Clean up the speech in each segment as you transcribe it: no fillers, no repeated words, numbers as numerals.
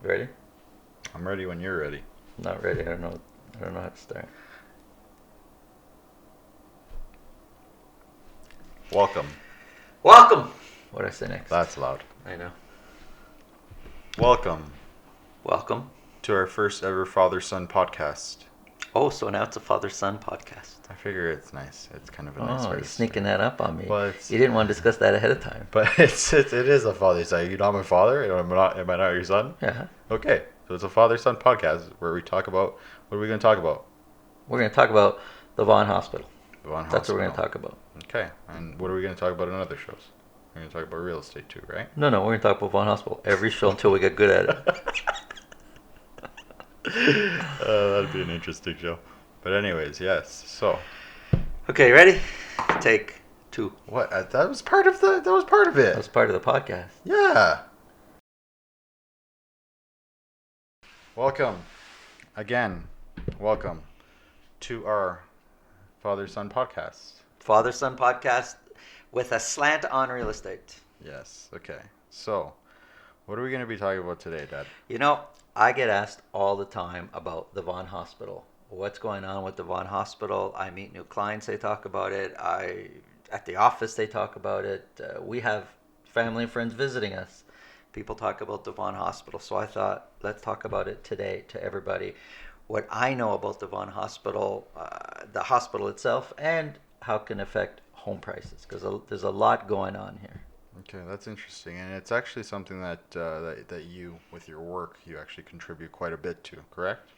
Ready? I'm ready when you're ready. Not ready. I don't know. I don't know how to start. Welcome. Welcome. What do I say next? That's loud. I know. Welcome Welcome. to our first ever father-son podcast. Oh, so now it's a father-son podcast. I figure it's nice. It's kind of a nice Oh, way you're to sneaking start. that up on me. But You didn't want to discuss that ahead of time. it is a father-son. You're not my father. Am I not your son? Yeah. Okay. So it's a father-son podcast where we talk about what are we going to talk about? We're going to talk about the Vaughan Hospital. Vaughan That's what we're Hospital. going to talk about. Okay. And what are we going to talk about in other shows? We're going to talk about real estate too, right? No, we're going to talk about Vaughan Hospital every show until we get good at it. That'd be an interesting show. But anyways, yes. So Okay, ready? Take two. what? That was part of the. That was part of That was it. part of the podcast. Yeah. Welcome again. Welcome to our father-son podcast. Father-son podcast with a slant on real estate. Yes. Okay. So, what are we going to be talking about today, Dad? You know, I get asked all the time about the Vaughan Hospital. What's going on with the Vaughan Hospital? I meet new clients, they talk about it. At the office, they talk about it. We have family and friends visiting us. People talk about the Vaughan Hospital. So I thought, let's talk about it today to everybody. What I know about the Vaughan Hospital, the hospital itself, and how it can affect home prices, because there's a lot going on here. Okay, that's interesting, and it's actually something that you, with your work, you actually contribute quite a bit to. Correct?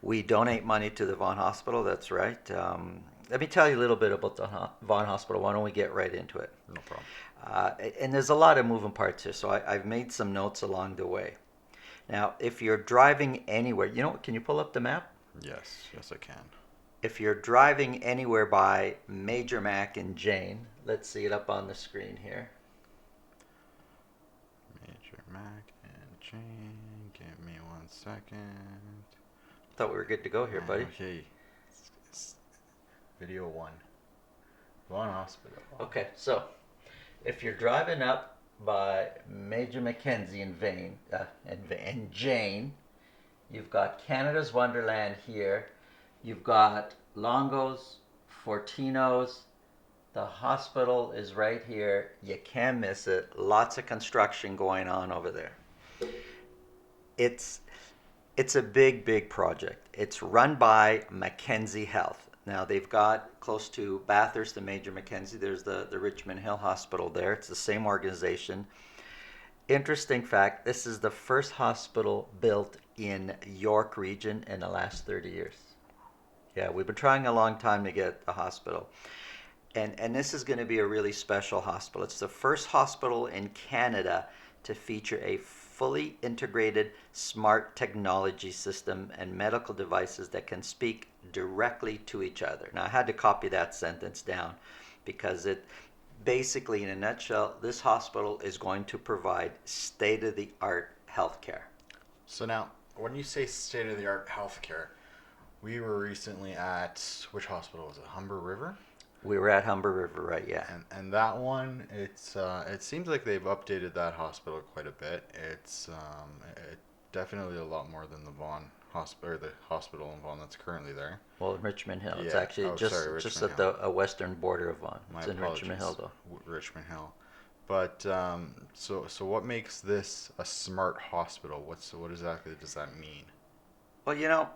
We donate money to the Vaughan Hospital, that's right. Let me tell you a little bit about the Vaughan Hospital. Why don't we get right into it? No problem. And there's a lot of moving parts here, so I've made some notes along the way. Now, if you're driving anywhere, can you pull up the map? Yes. Yes, I can. If you're driving anywhere by Major Mac and Jane, let's see it up on the screen here. Major Mac and Jane. Give me 1 second. Thought we were good to go here, buddy. Okay. Video one. Vaughan Hospital. Okay, so if you're driving up by Major Mackenzie and Jane, you've got Canada's Wonderland here. You've got Longo's, Fortino's. The hospital is right here. You can't miss it. Lots of construction going on over there. It's it's a big project. It's run by Mackenzie Health. Now they've got close to Bathurst and Major Mackenzie. There's the Richmond Hill Hospital there. It's the same organization. Interesting fact, this is the first hospital built in York region in the last 30 years. Yeah, we've been trying a long time to get a hospital. And this is going to be a really special hospital. It's the first hospital in Canada to feature a fully integrated smart technology system and medical devices that can speak directly to each other. Now, I had to copy that sentence down because it basically, in a nutshell, this hospital is going to provide state-of-the-art healthcare. So now, when you say state-of-the-art healthcare, we were recently at which hospital was it? Humber River. We were at Humber River, right? Yeah. And that one, it seems like they've updated that hospital quite a bit. It's definitely a lot more than the Vaughan hospital or the hospital in Vaughan that's currently there. Well, in Richmond Hill. It's Yeah. actually Oh, just sorry, just Richmond at Hill. the western border of Vaughan. My It's in apologies. Richmond Hill, though. Richmond Hill. But so what makes this a smart hospital? What exactly does that mean? Well,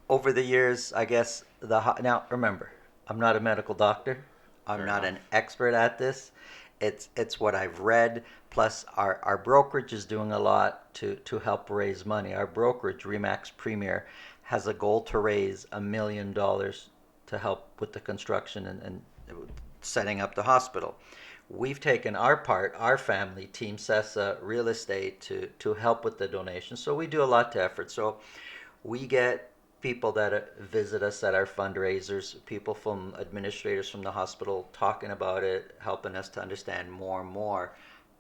over the years, I guess now remember, I'm not a medical doctor. I'm Fair not enough. an expert at this. It's what I've read. Plus, our brokerage is doing a lot to help raise money. Our brokerage, Remax Premier, has a goal to raise $1 million to help with the construction and setting up the hospital. We've taken our part, our family, Team Sessa Real Estate, to help with the donation. So we do a lot to effort. So we get people that visit us at our fundraisers, people from administrators from the hospital talking about it, helping us to understand more and more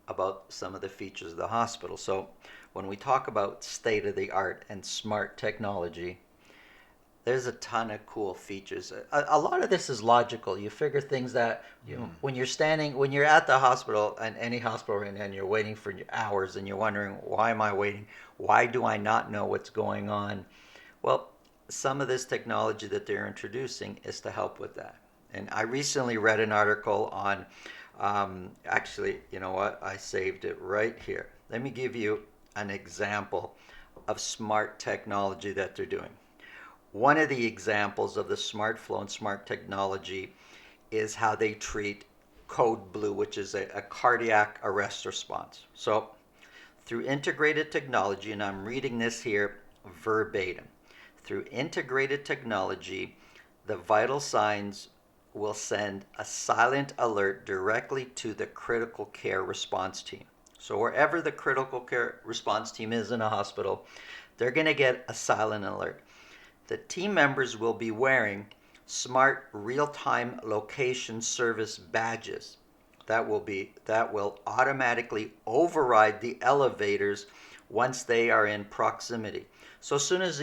about some of the features of the hospital. So when we talk about state of the art and smart technology, There's a ton of cool features. A lot of this is logical. You figure things that Mm. when you're at the hospital, and any hospital right now, and you're waiting for hours, and you're wondering, why am I waiting? Why do I not know what's going on? Well, some of this technology that they're introducing is to help with that. And I recently read an article on, actually, you know what? I saved it right here. Let me give you an example of smart technology that they're doing. One of the examples of the smart flow and smart technology is how they treat code blue, which is a cardiac arrest response. So, through integrated technology, and I'm reading this here verbatim, through integrated technology, the vital signs will send a silent alert directly to the critical care response team. So, wherever the critical care response team is in a hospital, they're going to get a silent alert. The team members will be wearing smart real-time location service badges that will automatically override the elevators once they are in proximity. So as soon as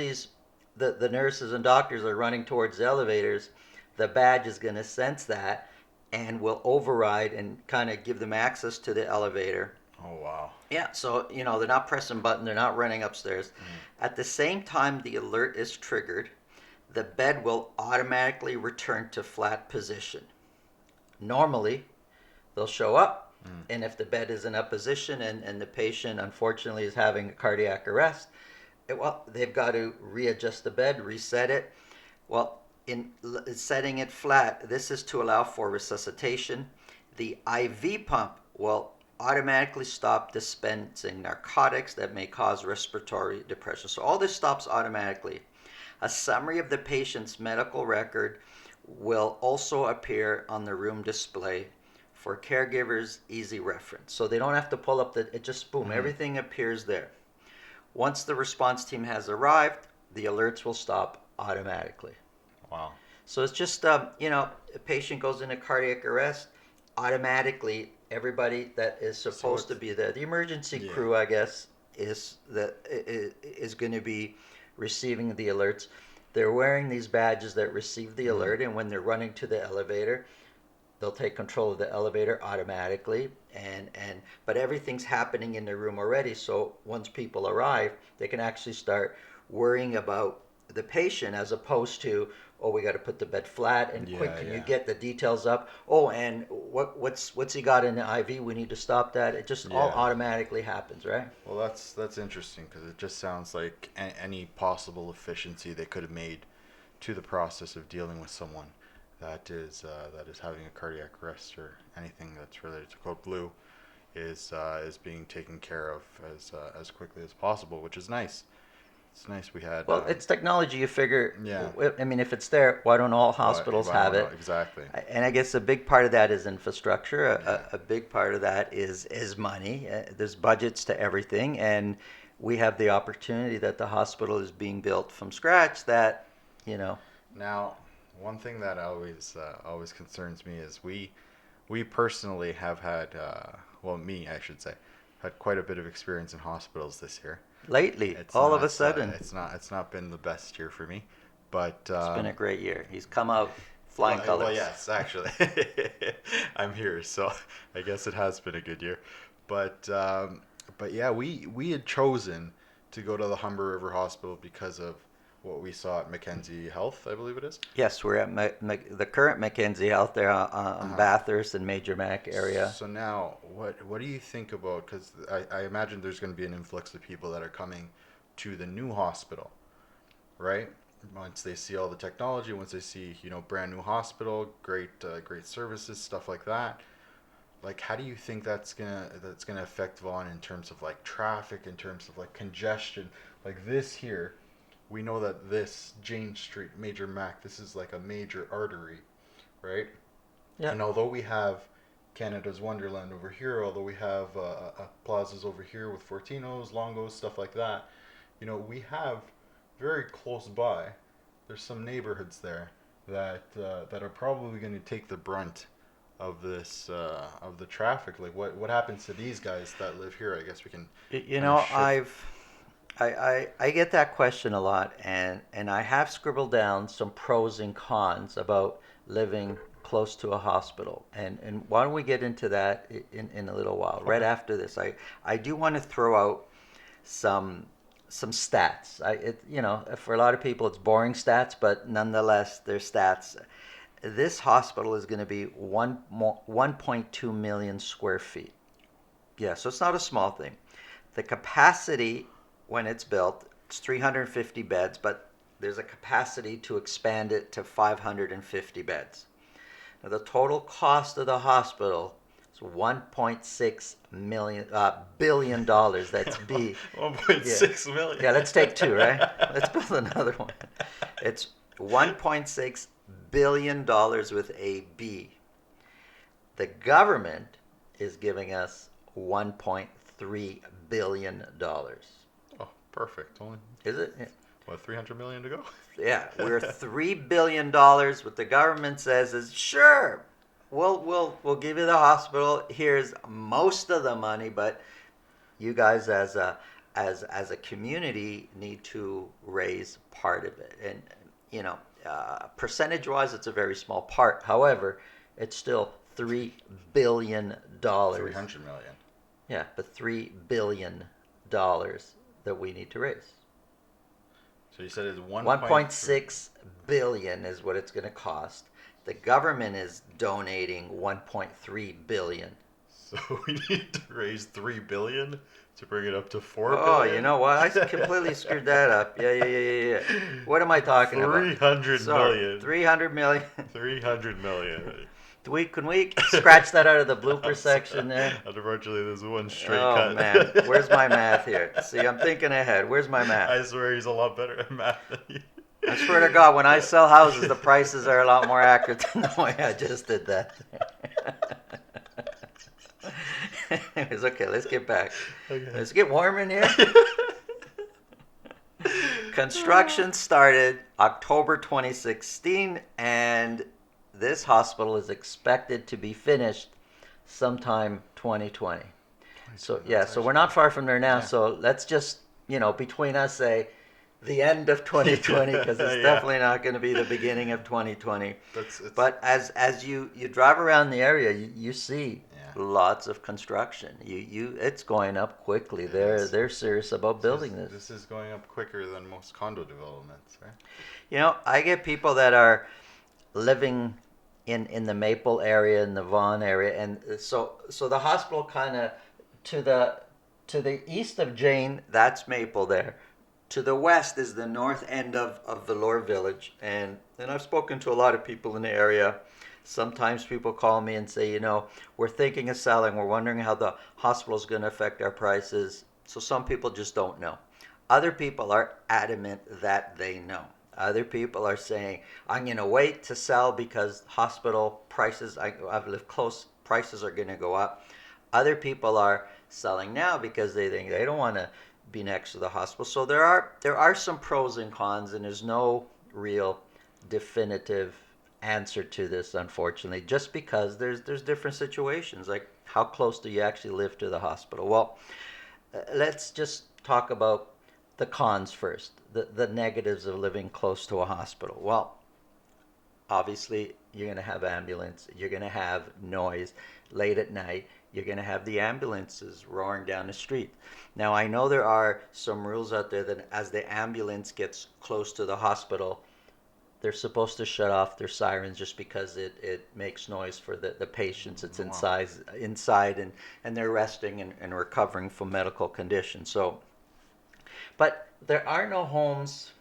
the nurses and doctors are running towards the elevators, the badge is going to sense that and will override and kind of give them access to the elevator. Oh wow. Yeah, so they're not pressing button, they're not running upstairs. Mm. At the same time the alert is triggered, the bed will automatically return to flat position. Normally, they'll show up, Mm. and if the bed is in a position and the patient unfortunately is having a cardiac arrest, well, they've got to readjust the bed, reset it. Well, in setting it flat, this is to allow for resuscitation. The IV pump will automatically stop dispensing narcotics that may cause respiratory depression. So all this stops automatically. A summary of the patient's medical record will also appear on the room display for caregivers' easy reference. So they don't have to pull up it just boom, Mm. everything appears there. Once the response team has arrived, the alerts will stop automatically. Wow. So it's just, a patient goes into cardiac arrest, automatically everybody that is So supposed to it's be there, the emergency yeah. crew, I guess, is going to be receiving the alerts. They're wearing these badges that receive the Mm. alert, and when they're running to the elevator, they'll take control of the elevator automatically, and but everything's happening in the room already. So once people arrive, they can actually start worrying about the patient, as opposed to, oh, we got to put the bed flat and quick, Yeah, can you yeah. get the details up? Oh, and what's he got in the IV? We need to stop that. It just all Yeah. automatically happens, right? Well, that's interesting because it just sounds like any possible efficiency they could have made to the process of dealing with someone that is having a cardiac arrest or anything that's related to code blue is being taken care of as quickly as possible, which is nice. It's nice we had Well, it's technology. You figure, yeah. I mean, if it's there, why don't all hospitals Why have don't know it? exactly. And I guess a big part of that is infrastructure. Yeah. A big part of that is money. There's budgets to everything, and we have the opportunity that the hospital is being built from scratch. That you know, Now, one thing that always concerns me is we personally have had well, me I should say, had quite a bit of experience in hospitals this year. lately, all of a It's sudden, not been the best year for me, but it's been a great year. He's come out flying well, colors. yes, actually, I'm here, so I guess it has been a good year. But but yeah, we had chosen to go to the Humber River Hospital because of what we saw at Mackenzie Health, I believe it is. Yes, we're at the current Mackenzie out there on Uh-huh. Bathurst and Major Mac area. So now, what do you think about? Because I imagine there's going to be an influx of people that are coming to the new hospital, right? Once they see all the technology, once they see brand new hospital, great services, stuff like that. Like, how do you think that's gonna affect Vaughan in terms of like traffic, in terms of like congestion? Like this here, we know that this Jane Street, Major Mac, this is like a major artery, right? Yeah. And although we have Canada's Wonderland over here, although we have plazas over here with Fortinos, Longos, stuff like that, we have very close by. There's some neighborhoods there that are probably going to take the brunt of this of the traffic. Like what happens to these guys that live here? I guess we can You kind of know, shift. I get that question a lot, and I have scribbled down some pros and cons about living close to a hospital. And why don't we get into that in a little while? Right Okay. after this, I do want to throw out some some stats. For a lot of people, it's boring stats, but nonetheless, they're stats. This hospital is going to be 1.2 million square feet. Yeah, so it's not a small thing. The capacity when it's built, it's 350 beds, but there's a capacity to expand it to 550 beds. Now, the total cost of the hospital is 1.6 billion dollars. That's B. Yeah. 1.6 million. Yeah, let's take two, right? Let's build another one. It's 1.6 billion dollars with a B. The government is giving us 1.3 billion dollars. Oh, perfect. Only Is it? what, 300 million to go? Yeah, we're $3 billion dollars. What the government says is, sure, we'll give you the hospital. Here's most of the money, but you guys as a community need to raise part of it. And percentage wise, it's a very small part. However, it's still $3 billion. 300 million. Yeah, but $3 billion that we need to raise. So you said it's 1.6 billion is what it's going to cost. The government is donating 1.3 billion. So we need to raise 3 billion to bring it up to 4 Oh, billion. you know what? I completely screwed that up. Yeah. What am I talking about? 300 million. 300 million. 300 million. Can we scratch that out of the blooper section there? Unfortunately, there's one straight Oh cut. man, where's my math here? See, I'm thinking ahead. Where's my math? I swear he's a lot better at math than you. I swear to God, when I sell houses, the prices are a lot more accurate than the way I just did that. Anyways, okay, let's get back. Okay. Let's get warm in here. Construction started October 2016, and this hospital is expected to be finished sometime 2020. So yeah, so we're not far from there now. Yeah. So let's just, between us say the end of 2020, because it's Yeah. definitely not going to be the beginning of 2020. It's But as you drive around the area, you see Yeah. lots of construction. It's going up quickly. It They're is. they're serious about building this. This is going up quicker than most condo developments, right? I get people that are living in the Maple area, in the Vaughan area, and so the hospital kind of to the east of Jane, that's Maple there. To the west is the north end of Vellore Village, and I've spoken to a lot of people in the area. Sometimes people call me and say, we're thinking of selling. We're wondering how the hospital is going to affect our prices. So some people just don't know. Other people are adamant that they know. Other people are saying, I'm going to wait to sell because hospital prices, I've lived close, prices are going to go up. Other people are selling now because they think they don't want to be next to the hospital. So there are some pros and cons, and there's no real definitive answer to this, unfortunately, just because there's different situations. Like, how close do you actually live to the hospital? Well, let's just talk about the cons first, the negatives of living close to a hospital. Well, obviously, you're going to have ambulance, you're going to have noise late at night, you're going to have the ambulances roaring down the street. Now, I know there are some rules out there that as the ambulance gets close to the hospital, they're supposed to shut off their sirens just because it makes noise for the patients. It's inside and they're resting and recovering from medical conditions. So, but there are no homes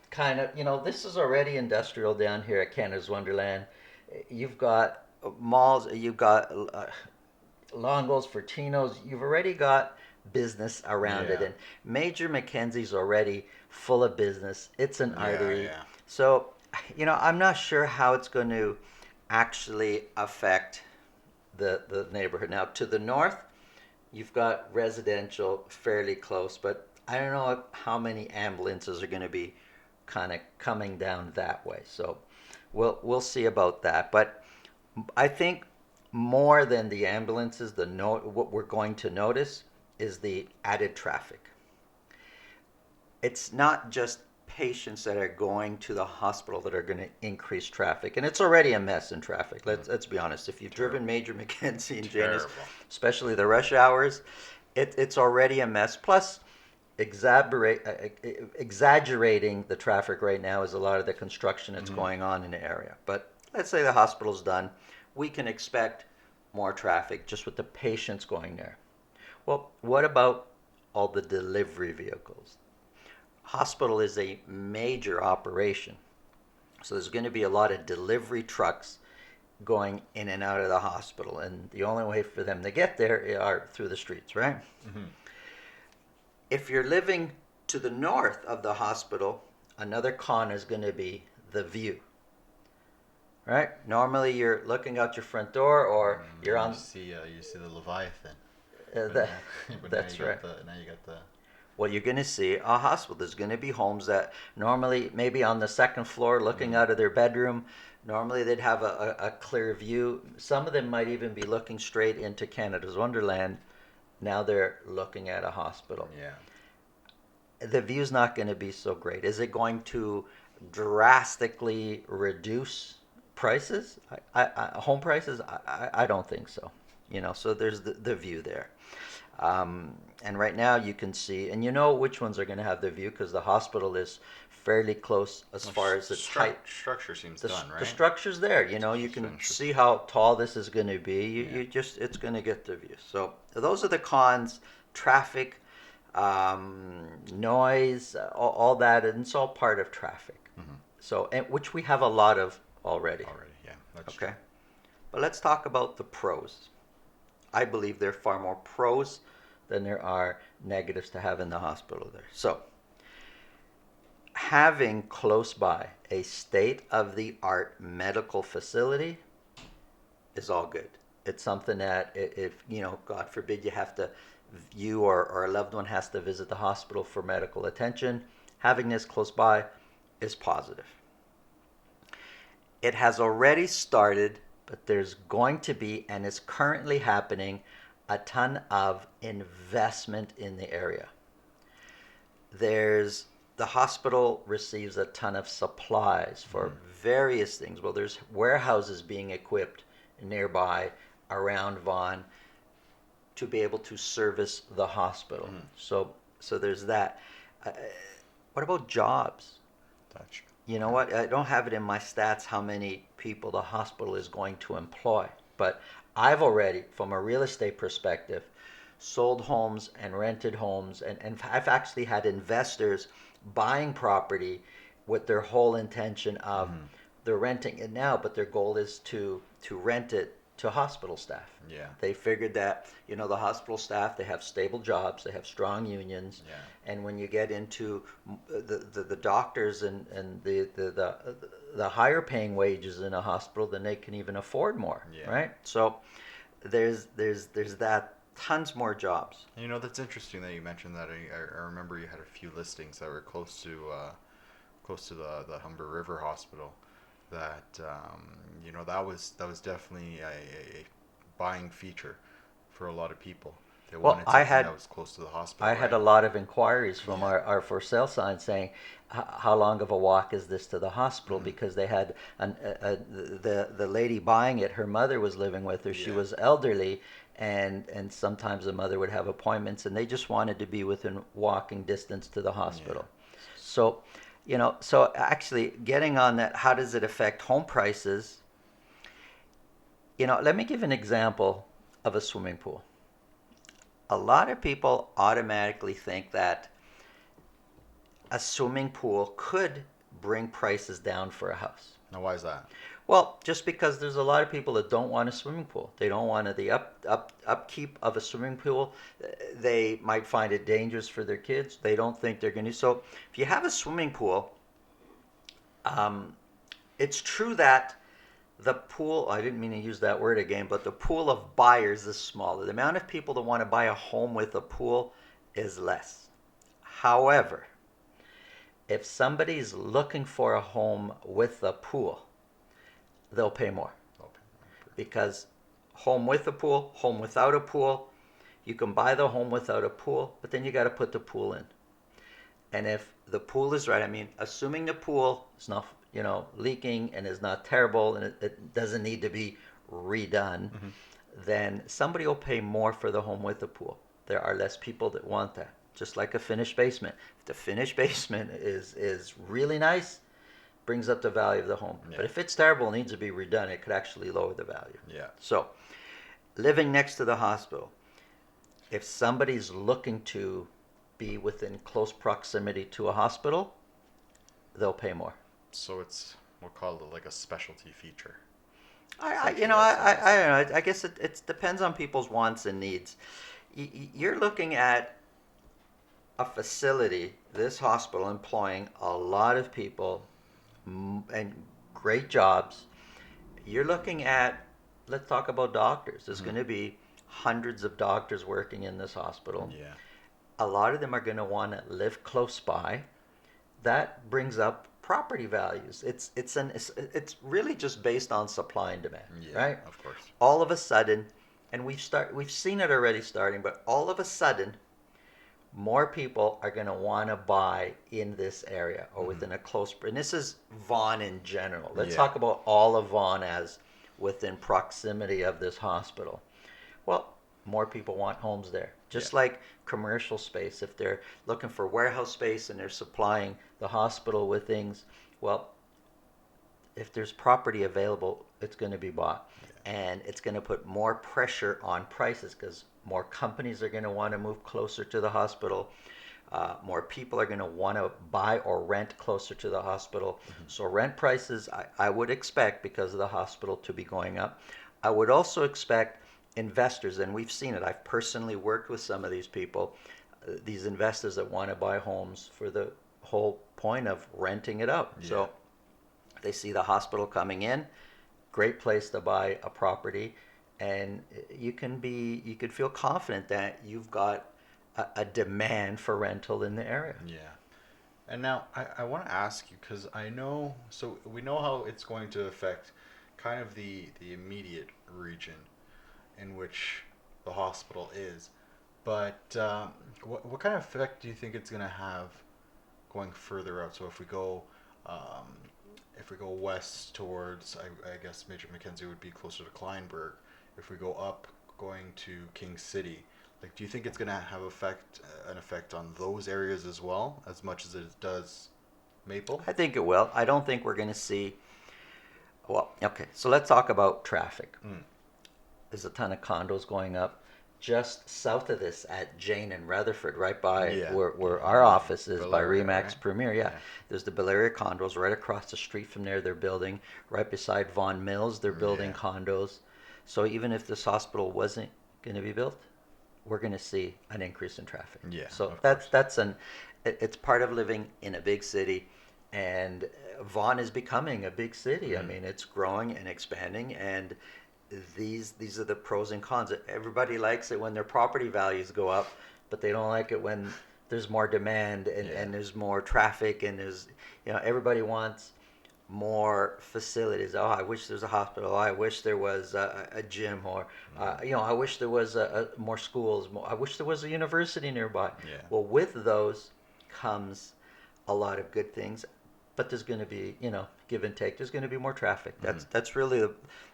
this is already industrial down here at Canada's Wonderland. You've got malls, you've got Longos, Fortinos, you've already got business around it. Yeah. And Major Mackenzie's already full of business. It's an artery. Yeah. So, I'm not sure how it's going to actually affect the neighborhood. Now, to the north, you've got residential fairly close, but I don't know how many ambulances are going to be kind of coming down that way. So we'll see about that. But I think more than the ambulances, what we're going to notice is the added traffic. it's not just patients that are going to the hospital that are going to increase traffic, and it's already a mess in traffic. Let's be honest. If you've driven Terrible. Major Mackenzie and Janice, Terrible. especially the rush hours, it's already a mess. Plus, exaggerating the traffic right now is a lot of the construction that's Hmm. going on in the area. But let's say the hospital's done, we can expect more traffic just with the patients going there. Well, what about all the delivery vehicles? Hospital is a major operation, so there's going to be a lot of delivery trucks going in and out of the hospital, and the only way for them to get there are through the streets, right? Hmm. If you're living to the north of the hospital, another con is going to be the view, right? Normally you're looking out your front door or you're on You see the Leviathan, but the, now but now that's you right. got the Well, you're going to see a hospital. There's going to be homes that normally maybe on the second floor looking Mhm. out of their bedroom. Normally they'd have a clear view. Some of them might even be looking straight into Canada's Wonderland. Now they're looking at a hospital. Yeah. The view's not going to be so great. Is it going to drastically reduce prices? Home prices? I don't think so. So there's the view there. And right now you can see, and you know which ones are going to have the view because the hospital is fairly close as Well, far as its height. structure seems The, done, the right? structure's there. You Just can finishes. see how tall this is going to be. Yeah. It's going to get the view. So those are the cons: traffic, noise, all that, and it's all part of traffic. Hmm. So, and which we have a lot of already. Already, yeah, that's Okay, true. but let's talk about the pros. I believe there are far more pros than there are negatives to have in the hospital there. So, having close by a state of the art medical facility is all good. It's something that if, God forbid you or a loved one has to visit the hospital for medical attention, having this close by is positive. It has already started, but there's going to be, and is currently happening, a ton of investment in the area. There's the hospital receives a ton of supplies for Hmm. various things. Well, there's warehouses being equipped nearby around Vaughan to be able to service the hospital. Hmm. So there's that. Uh, what about jobs? That's true. You know Yeah. what? I don't have it in my stats how many people the hospital is going to employ, but I've already, from a real estate perspective, sold homes and rented homes, and I've actually had investors buying property with their whole intention of Hmm. they're renting it now, but their goal is to rent it to hospital staff. Yeah. They figured that the hospital staff, they have stable jobs, they have strong unions, Yeah. and when you get into the doctors and the higher paying wages in a hospital, then they can even afford more, Yeah. right? So there's that tons more jobs. That's interesting that you mentioned that. I remember you had a few listings that were close to the Humber River Hospital. That that was definitely a buying feature for a lot of people. They Well, wanted I something that had was close to the hospital, I had a right? lot of inquiries from Yeah. our for sale sign saying, how long of a walk is this to the hospital? Hmm. Because they had the lady buying it, her mother was living with her. She Yeah. was elderly, and sometimes the mother would have appointments, and they just wanted to be within walking distance to the Yeah. hospital. So, so actually getting on that, how does it affect home prices? Let me give an example of a swimming pool. A lot of people automatically think that a swimming pool could bring prices down for a house. Now, why is that? Well, just because there's a lot of people that don't want a swimming pool. They don't want the upkeep of a swimming pool. They might find it dangerous for their kids. They don't think they're going to. So if you have a swimming pool, um, it's true that the pool, I didn't mean to use that word again, but the pool of buyers is smaller. The amount of people that want to buy a home with a pool is less. However, if somebody's looking for a home with a pool, they'll pay more Okay. because home with a pool, home without a pool, you can buy the home without a pool, but then you got to put the pool in. And if the pool is right, I mean, assuming the pool is not, leaking and is not terrible and it doesn't need to be redone, Hmm. then somebody will pay more for the home with the pool. There are less people that want that. Just like a finished basement. If the finished basement is really nice, brings up the value of the home. But Yeah. if it's terrible and needs to be redone, it could actually lower the value. Yeah. So, living next to the hospital, if somebody's looking to be within close proximity to a hospital, they'll pay more. So it's, we'll call it like a specialty feature. I you Essentially, know, that's what you're I saying. don't know. I guess it depends on people's wants and needs. You're looking at a facility, this hospital, employing a lot of people and great jobs. You're looking at, let's talk about doctors. There's Hmm. going to be hundreds of doctors working in this hospital. Yeah. A lot of them are going to want to live close by. That brings up property values. It's really just based on supply and demand, Yeah, right? of course. All of a sudden, and we've seen it already starting, but all of a sudden, more people are going to want to buy in this area or Hmm. within a close. And this is Vaughan in general. Let's Yeah. talk about all of Vaughan as within proximity of this hospital. Well, more people want homes there. Yeah. Just like commercial space, if they're looking for warehouse space and they're supplying the hospital with things, well, if there's property available, it's going to be bought. Yeah. And it's going to put more pressure on prices because more companies are going to want to move closer to the hospital. More people are going to want to buy or rent closer to the hospital. Hmm. So, rent prices, I would expect, because of the hospital, to be going up. I would also expect investors, and we've seen it. I've personally worked with some of these people, these investors that want to buy homes for the whole point of renting it out. Yeah. So, they see the hospital coming in, great place to buy a property, and you could feel confident that you've got a demand for rental in the area. Yeah. And now I want to ask you because I know, so we know how it's going to affect kind of the immediate region in which the hospital is, but what kind of effect do you think it's going to have going further out? So um, if we go west towards, I guess Major Mackenzie would be closer to Kleinburg. If we go up, going to King City, like, do you think it's gonna have an effect on those areas as well, as much as it does Maple? I think it will. I don't think we're going to see. Well, okay, so let's talk about traffic. Mm. There's a ton of condos going up just south of this at Jane and Rutherford, right by Yeah, where yeah, our office is, by Valeria, right? Remax Premier. Yeah, Yeah, there's the Bellaria condos right across the street from there. They're building right beside Vaughan Mills. They're building yeah, condos. So even if this hospital wasn't going to be built, we're going to see an increase in traffic. yeah, So of course. it's part of living in a big city, and Vaughan is becoming a big city. I Hmm. mean, it's growing and expanding, and these are the pros and cons. Everybody likes it when their property values go up, but they don't like it when there's more demand Yeah. and there's more traffic and there's everybody wants more facilities. Oh, I wish there's a hospital. Oh, I wish there was a gym, or Hmm. I wish there was more schools. I wish there was a university nearby. Yeah. Well, with those comes a lot of good things, but there's going to be give and take. There's going to be more traffic. Hmm. That's really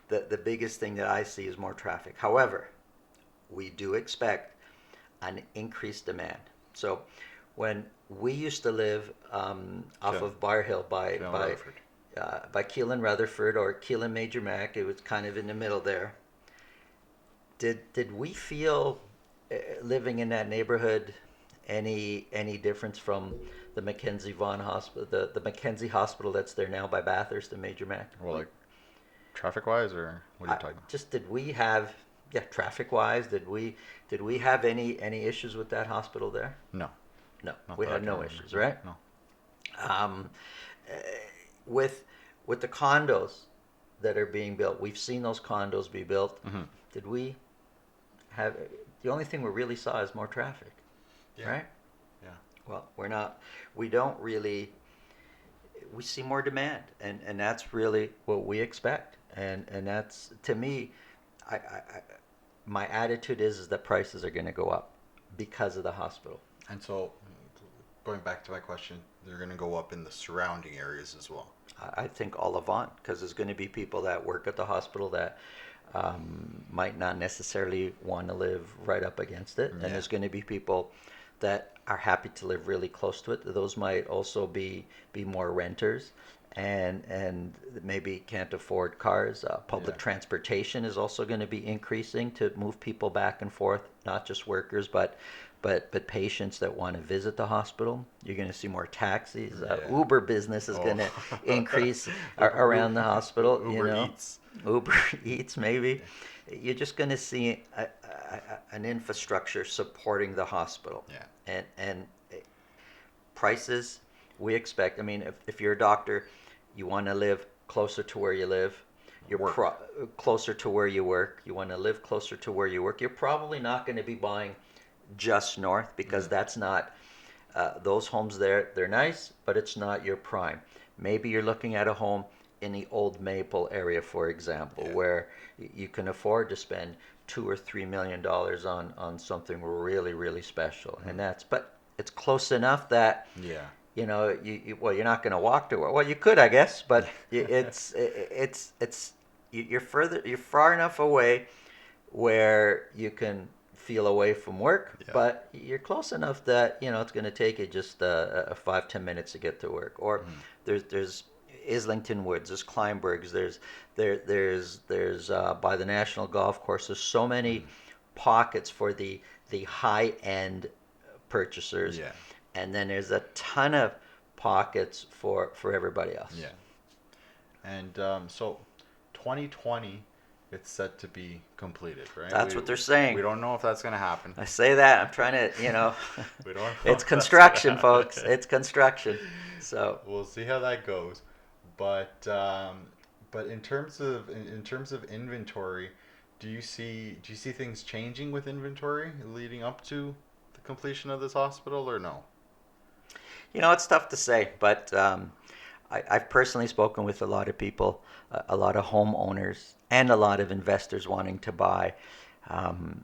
the biggest thing that I see is more traffic. However, we do expect an increased demand. So when we used to live off Kim, of Bar Hill Kim Rutherford. by Keelan Rutherford or Keelan Major Mac, it was kind of in the middle there. Did we feel living in that neighborhood any difference from the Mackenzie Vaughan Hospital, the Mackenzie Hospital that's there now by Bathurst and Major Mac? Well, like traffic wise, or what are you talking? Just did we have traffic wise did we have any issues with that hospital there? No, No, not we that I had can no remember. issues, No, right? no. Um, uh, with the condos that are being built, we've seen those condos be built. Hmm. Did we have the only thing we really saw is more traffic, Yeah, right? yeah. Well, we don't really, we see more demand, and that's really what we expect, and that's, to me, I my attitude is that prices are going to go up because of the hospital. And so going back to my question, they're going to go up in the surrounding areas as well. I think all of Vaughan, because there's going to be people that work at the hospital that might not necessarily want to live right up against it, and Yeah. there's going to be people that are happy to live really close to it. Those might also be more renters, and maybe can't afford cars. Public Yeah. transportation is also going to be increasing to move people back and forth, not just workers, but patients that want to visit the hospital. You're going to see more taxis. Yeah. Uber business is Oh. going to increase around the hospital. You Uber know, Eats. Uber Eats maybe. You're just going to see an infrastructure supporting the hospital, Yeah. and prices we expect. I mean, if you're a doctor, you want to live closer to where you live. You're Work. closer to where you work. You want to live closer to where you work. You're probably not going to be buying just north because Yeah. that's not those homes there. They're nice, but it's not your prime. Maybe you're looking at a home in the Old Maple area, for example, Yeah. where you can afford to spend $2 or $3 million on something really really special, and that's but it's close enough that Yeah. well, you're not going to walk to it. Well, you could, I guess, but Yeah. you're far enough away where you can feel away from work, Yeah. but you're close enough that it's going to take you just 5-10 minutes to get to work. Or Mhm. there's Islington Woods, there's Kleinbergs, there's by the National Golf Course. There's so many Mhm. pockets for the high end purchasers, Yeah. and then there's a ton of pockets for everybody else. Yeah. And so 2020, it's set to be completed, right? That's what they're saying. We don't know if that's going to happen. I say that. I'm trying to. We don't know It's if that's going to construction, folks. happen. It's construction. So, We'll see how that goes. But in terms of inventory, do you see things changing with inventory leading up to the completion of this hospital or no? it's tough to say, but I've personally spoken with a lot of people, a lot of homeowners, and a lot of investors wanting to buy. Um,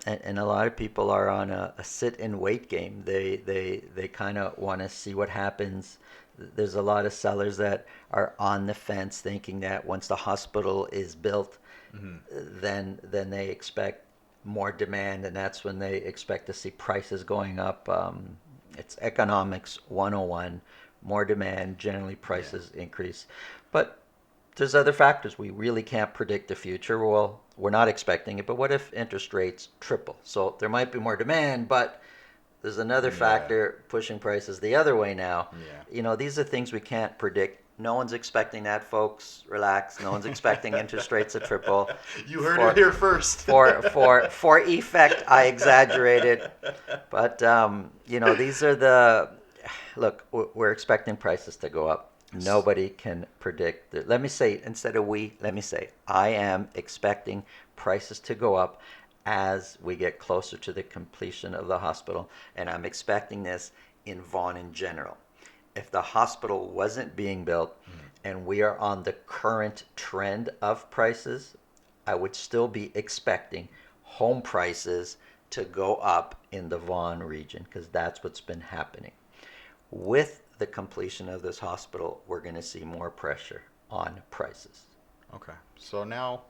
and a lot of people are on a sit and wait game. They kind of want to see what happens. There's a lot of sellers that are on the fence, thinking that once the hospital is built, Hmm. then they expect more demand, and that's when they expect to see prices going up. It's economics 101. More demand, generally Yeah. prices increase. But there's other factors. We really can't predict the future. Well, we're not expecting it, but what if interest rates triple? So there might be more demand, but there's another Yeah. factor pushing prices the other way now. Yeah. These are things we can't predict. No one's expecting that, folks. Relax. No one's expecting interest rates to triple. You heard For it here first. for effect, I exaggerated, but these are the look. We're expecting prices to go up. Nobody can predict it. Let me say, instead of we, let me say, I am expecting prices to go up as we get closer to the completion of the hospital, and I'm expecting this in Vaughan in general. If the hospital wasn't being built and we are on the current trend of prices, I would still be expecting home prices to go up in the Vaughan region because that's what's been happening. With the completion of this hospital, we're going to see more pressure on prices. Okay. So now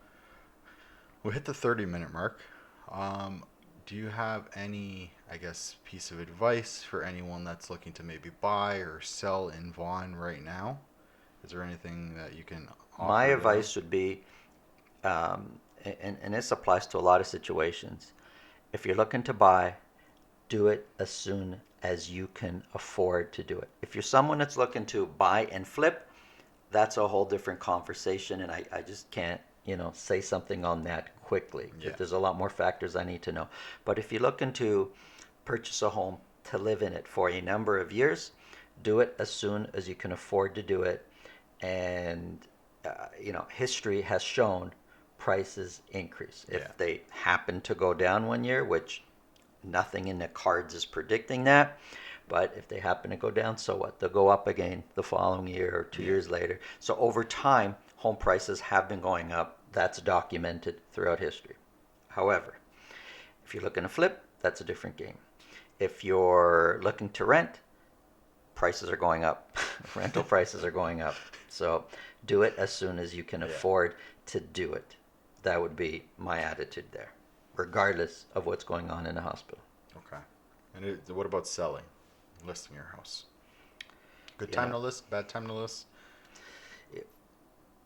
we hit the 30-minute mark. Do you have any, I guess, piece of advice for anyone that's looking to maybe buy or sell in Vaughan right now? Is there anything that you can My offer to them? advice would be, and this applies to a lot of situations, if you're looking to buy, do it as soon as you can afford to do it. If you're someone that's looking to buy and flip, that's a whole different conversation, and I just can't, say something on that quickly. Yeah. There's a lot more factors I need to know. But if you're looking to purchase a home to live in it for a number of years, do it as soon as you can afford to do it. And, history has shown prices increase. Yeah. If they happen to go down one year, which nothing in the cards is predicting that. But if they happen to go down, so what? They'll go up again the following year or 2 years later. So over time, home prices have been going up. That's documented throughout history. However, if you're looking to flip, that's a different game. If you're looking to rent, prices are going up. Rental prices are going up. So do it as soon as you can Yeah. afford to do it. That would be my attitude there, regardless of what's going on in the hospital. Okay. And what about selling, listing your house? Good You time know, to list, bad time to list?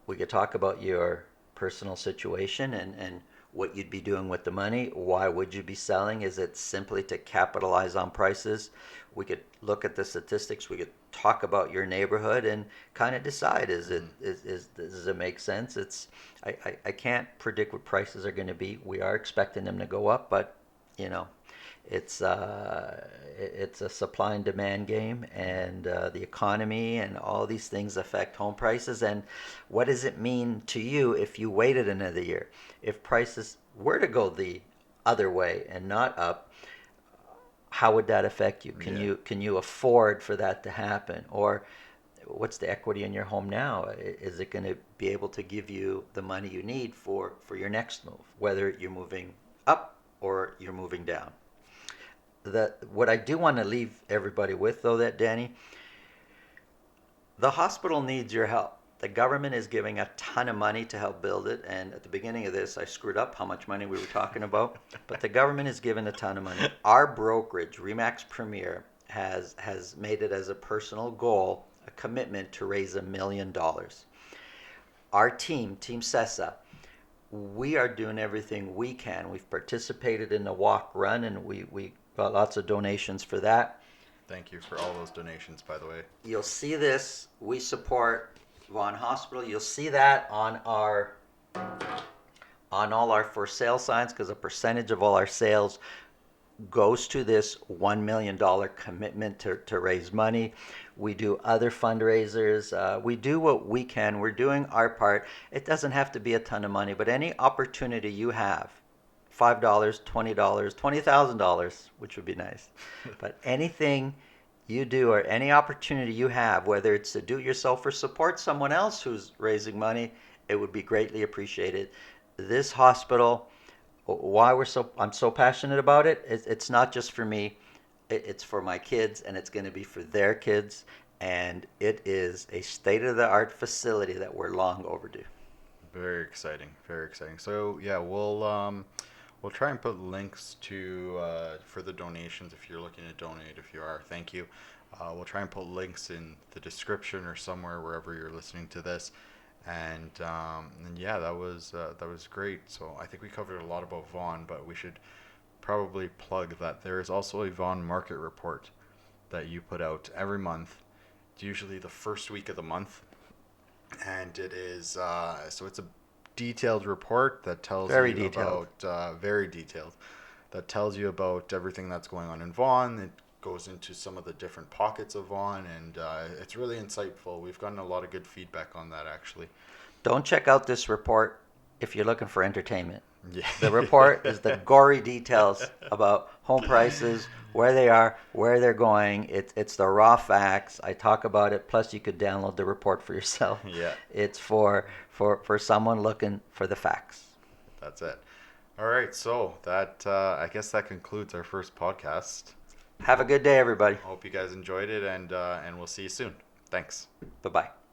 we could talk about your personal situation and what you'd be doing with the money. Why would you be selling? Is it simply to capitalize on prices? We could look at the statistics. We could talk about your neighborhood and kind of decide, does it make sense? I can't predict what prices are going to be. We are expecting them to go up, but you know, it's it's a supply and demand game, and the economy and all these things affect home prices. And what does it mean to you if you waited another year? If prices were to go the other way and not up, how would that affect you? Can Yeah. you afford for that to happen? Or what's the equity in your home now? Is it going to be able to give you the money you need for your next move, whether you're moving up or you're moving down? What I do want to leave everybody with, though, that Danny, the hospital needs your help. The government is giving a ton of money to help build it, and at the beginning of this, I screwed up how much money we were talking about. But the government is giving a ton of money. Our brokerage, Remax Premier, has made it as a personal goal, a commitment to raise $1 million. Our Team Sessa, we are doing everything we can. We've participated in the walk run, and we got lots of donations for that. Thank you for all those donations, by the way. You'll see this. We support Vaughan Hospital. You'll see that on all our for sale signs, because a percentage of all our sales goes to this $1 million commitment to raise money. We do other fundraisers. We do what we can. We're doing our part. It doesn't have to be a ton of money, but any opportunity you have, $5, $20, $20,000, which would be nice. But anything you do or any opportunity you have, whether it's to do it yourself or support someone else who's raising money, it would be greatly appreciated. This hospital, I'm so passionate about it. It's not just for me. It's for my kids, and it's going to be for their kids. And it is a state-of-the-art facility that we're long overdue. Very exciting, very exciting. So yeah, we'll try and put links to for the donations if you're looking to donate. If you are, thank you. We'll try and put links in the description or somewhere wherever you're listening to this. And yeah, that was great. So I think we covered a lot about Vaughan, but we should probably plug that there is also a Vaughan market report that you put out every month. It's usually the first week of the month, and it is so it's a detailed report that tells Very you detailed. about very detailed, that tells you about everything that's going on in Vaughan. It goes into some of the different pockets of Vaughan, and it's really insightful. We've gotten a lot of good feedback on that, actually. Don't check out this report if you're looking for entertainment. Yeah. The report is the gory details about home prices, where they are, where they're going. It's the raw facts. I talk about it. Plus, you could download the report for yourself. Yeah, It's for someone looking for the facts. that's it. All right, so that I guess that concludes our first podcast. Have a good day, everybody. Hope you guys enjoyed it, and we'll see you soon. Thanks. Bye bye.